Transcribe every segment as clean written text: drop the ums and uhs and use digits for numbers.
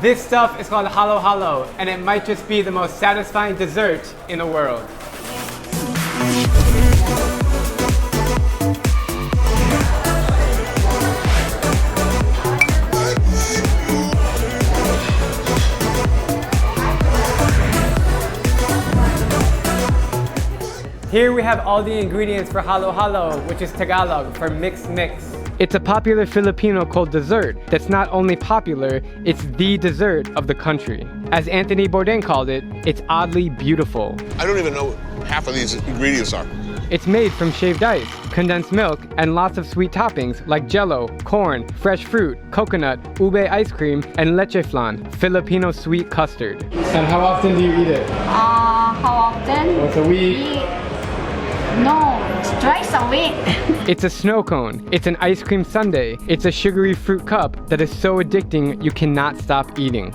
This stuff is called halo halo, and it might just be the most satisfying dessert in the world. Here we have all the ingredients for halo halo, which is Tagalog for mix mix. It's a popular Filipino cold dessert that's not only popular, it's the dessert of the country. As Anthony Bourdain called it, it's oddly beautiful. I don't even know what half of these ingredients are. It's made from shaved ice, condensed milk, and lots of sweet toppings like jello, corn, fresh fruit, coconut, ube ice cream, and leche flan, Filipino sweet custard. And how often do you eat it? How often? Once a week? No, twice a week. It's a snow cone. It's an ice cream sundae. It's a sugary fruit cup that is so addicting you cannot stop eating.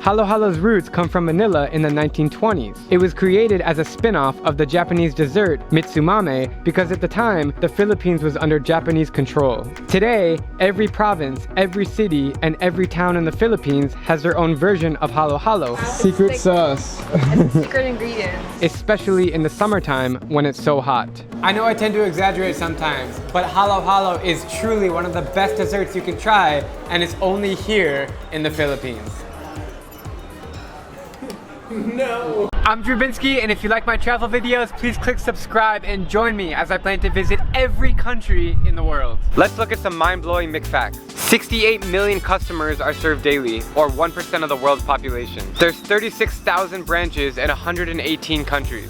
Halo halo's roots come from Manila in the 1920s. It was created as a spin-off of the Japanese dessert mitsumame because at the time, the Philippines was under Japanese control. Today, every province, every city, and every town in the Philippines has their own version of halo halo. Secret sauce. Secret ingredients. Especially in the summertime when it's so hot. I know I tend to exaggerate sometimes, but halo halo is truly one of the best desserts you can try, and it's only here in the Philippines. No. I'm Drewbinsky, and if you like my travel videos, please click subscribe and join me as I plan to visit every country in the world. Let's look at some mind-blowing mix facts. 68 million customers are served daily, or 1% of the world's population. There's 36,000 branches in 118 countries.